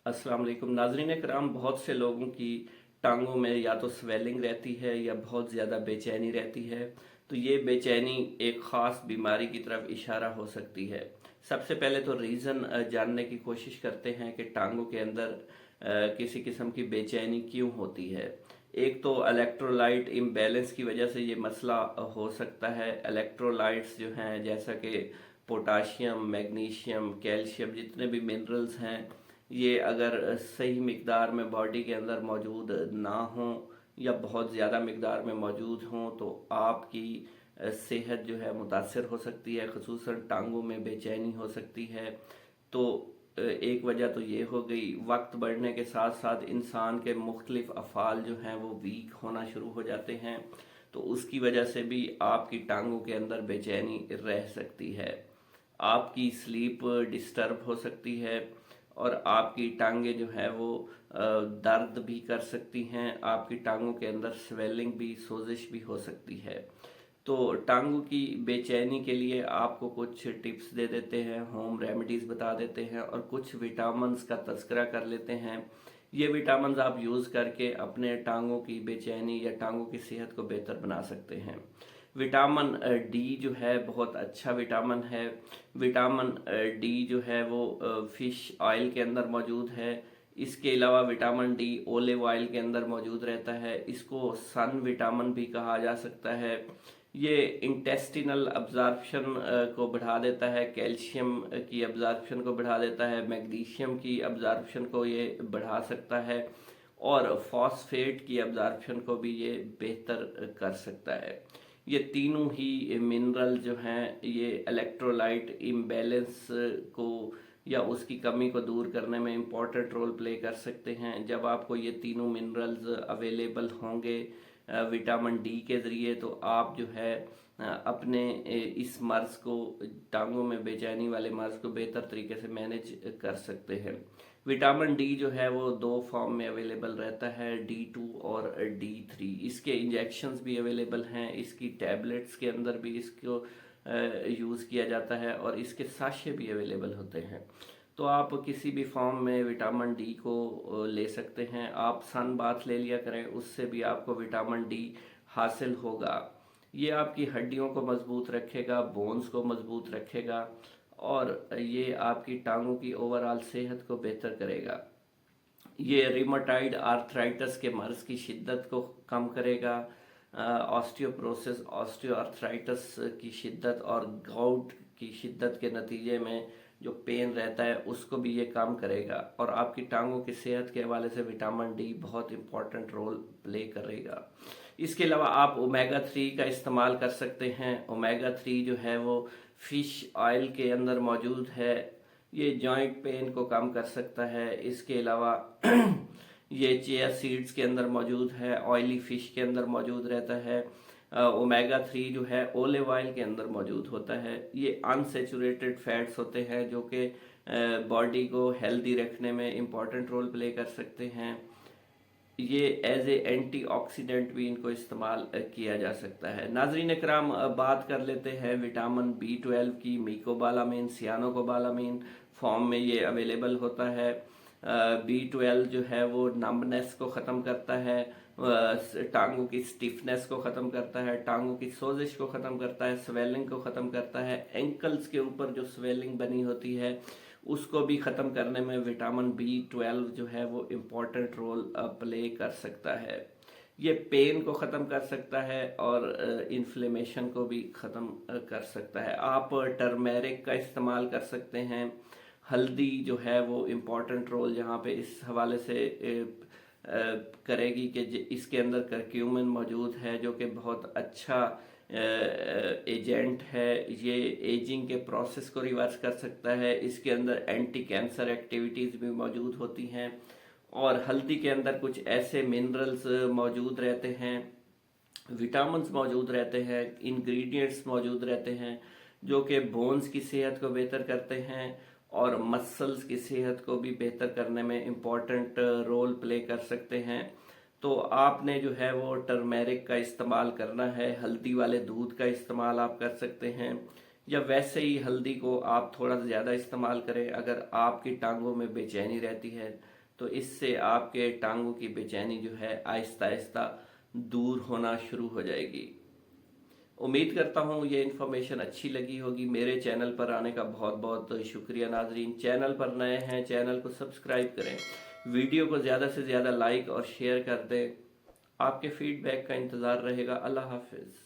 अस्सलाम वालेकुम नाज़रीन कराम। बहुत से लोगों की टांगों में या तो स्वेलिंग रहती है या बहुत ज़्यादा बेचैनी रहती है। तो ये बेचैनी एक ख़ास बीमारी की तरफ इशारा हो सकती है। सबसे पहले तो रीज़न जानने की कोशिश करते हैं कि टांगों के अंदर किसी किस्म की बेचैनी क्यों होती है। एक तो इलेक्ट्रोलाइट इम्बैलेंस की वजह से ये मसला हो सकता है। इलेक्ट्रोलाइट्स जो हैं जैसा कि पोटाशियम, मैग्नीशियम, कैल्शियम, जितने भी मिनरल्स हैं, ये अगर सही मिकदार में बॉडी के अंदर मौजूद ना हो या बहुत ज़्यादा मिकदार में मौजूद हों तो आपकी सेहत जो है मुतासर हो सकती है, ख़ुसूसन टांगों में बेचैनी हो सकती है। तो एक वजह तो ये हो गई। वक्त बढ़ने के साथ साथ इंसान के मुख्तलिफ अफ़ाल जो हैं वो वीक होना शुरू हो जाते हैं, तो उसकी वजह से भी आपकी टांगों के अंदर बेचैनी रह सकती है। आपकी स्लीप डिस्टर्ब हो सकती है और आपकी टांगें जो है वो दर्द भी कर सकती हैं। आपकी टांगों के अंदर स्वेलिंग भी, सोजिश भी हो सकती है। तो टांगों की बेचैनी के लिए आपको कुछ टिप्स दे देते हैं, होम रेमेडीज़ बता देते हैं और कुछ विटामिन्स का तज़किरा कर लेते हैं। ये विटामिन्स आप यूज़ करके अपने टांगों की बेचैनी या टांगों की सेहत को बेहतर बना सकते हैं। विटामिन डी जो है बहुत अच्छा विटामिन है। विटामिन डी जो है वो फिश ऑयल के अंदर मौजूद है। इसके अलावा विटामिन डी ओलिव ऑयल के अंदर मौजूद रहता है। इसको सन विटामिन भी कहा जा सकता है। ये इंटेस्टिनल अब्जॉर्प्शन को बढ़ा देता है, कैल्शियम की अब्जॉर्प्शन को बढ़ा देता है, मैग्नीशियम की अब्जॉर्प्शन को ये बढ़ा सकता है और फॉस्फेट की अब्जॉर्प्शन को भी ये बेहतर कर सकता है। ये तीनों ही मिनरल जो हैं ये इलेक्ट्रोलाइट इम्बैलेंस को या उसकी कमी को दूर करने में इम्पॉर्टेंट रोल प्ले कर सकते हैं। जब आपको ये तीनों मिनरल्स अवेलेबल होंगे विटामिन डी के ज़रिए, तो आप जो है अपने इस मर्ज़ को, टांगों में बेचैनी वाले मर्ज़ को बेहतर तरीके से मैनेज कर सकते हैं। विटामिन डी जो है वो दो फॉर्म में अवेलेबल रहता है, D2 और D3। इसके इंजेक्शंस भी अवेलेबल हैं, इसकी टैबलेट्स के अंदर भी इसको यूज़ किया जाता है और इसके साशे भी अवेलेबल होते हैं। तो आप किसी भी फॉर्म में विटामिन डी को ले सकते हैं। आप सन बाथ ले लिया करें, उससे भी आपको विटामिन डी हासिल होगा। ये आपकी हड्डियों को मजबूत रखेगा, बोन्स को मजबूत रखेगा और ये आपकी टांगों की ओवरऑल सेहत को बेहतर करेगा। ये रिमाटाइड आर्थराइटिस के मर्ज की शिद्दत को कम करेगा। ऑस्टियोप्रोसिस, ऑस्टियोआर्थराइटिस की शिद्दत और गाउट की शिद्दत के नतीजे में जो पेन रहता है उसको भी ये कम करेगा और आपकी टांगों की सेहत के हवाले से विटामिन डी बहुत इंपॉर्टेंट रोल प्ले करेगा। इसके अलावा आप ओमेगा 3 का इस्तेमाल कर सकते हैं। ओमेगा 3 जो है वो फिश ऑयल के अंदर मौजूद है। ये जॉइंट पेन को कम कर सकता है। इसके अलावा ये चिया सीड्स के अंदर मौजूद है, ऑयली फिश के अंदर मौजूद रहता है। ओमेगा 3 जो है ओलिव ऑयल के अंदर मौजूद होता है। ये अनसेचुरेटेड फैट्स होते हैं जो कि बॉडी को हेल्दी रखने में इम्पॉर्टेंट रोल प्ले कर सकते हैं। ये एज ए एंटीऑक्सीडेंट भी इनको इस्तेमाल किया जा सकता है। नाजरीन इकराम, बात कर लेते हैं विटामिन B12 की। मीकोबालामीन, सियानोकोबालामीन फॉर्म में ये अवेलेबल होता है। B12 जो है वो नम्बनेस को ख़त्म करता है, टांगों की स्टिफनेस को ख़त्म करता है, टांगों की सोजिश को ख़त्म करता है, स्वेलिंग को ख़त्म करता है। एंकल्स के ऊपर जो स्वेलिंग बनी होती है उसको भी ख़त्म करने में विटामिन B12 जो है वो इम्पॉर्टेंट रोल प्ले कर सकता है। ये पेन को ख़त्म कर सकता है और इन्फ्लेमेशन को भी ख़त्म कर सकता है। आप टर्मेरिक का इस्तेमाल कर सकते हैं। हल्दी जो है वो इम्पॉर्टेंट रोल यहाँ पे इस हवाले से करेगी कि इसके अंदर करक्यूमिन मौजूद है जो कि बहुत अच्छा एजेंट है। ये एजिंग के प्रोसेस को रिवर्स कर सकता है। इसके अंदर एंटी कैंसर एक्टिविटीज़ भी मौजूद होती हैं और हल्दी के अंदर कुछ ऐसे मिनरल्स मौजूद रहते हैं, विटामिन्स मौजूद रहते हैं, इंग्रेडिएंट्स मौजूद रहते हैं जो कि बोन्स की सेहत को बेहतर करते हैं और मसल्स की सेहत को भी बेहतर करने में इम्पॉर्टेंट रोल प्ले कर सकते हैं। तो आपने जो है वो टर्मेरिक का इस्तेमाल करना है। हल्दी वाले दूध का इस्तेमाल आप कर सकते हैं या वैसे ही हल्दी को आप थोड़ा ज़्यादा इस्तेमाल करें अगर आपकी टांगों में बेचैनी रहती है तो इससे आपके टांगों की बेचैनी जो है आहिस्ता आहिस्ता दूर होना शुरू हो जाएगी। उम्मीद करता हूँ ये इन्फॉर्मेशन अच्छी लगी होगी। मेरे चैनल पर आने का बहुत बहुत शुक्रिया नाजरीन। चैनल पर नए हैं, चैनल को सब्सक्राइब करें, वीडियो को ज़्यादा से ज़्यादा लाइक और शेयर कर दें। आपके फीडबैक का इंतज़ार रहेगा। अल्लाह हाफिज़।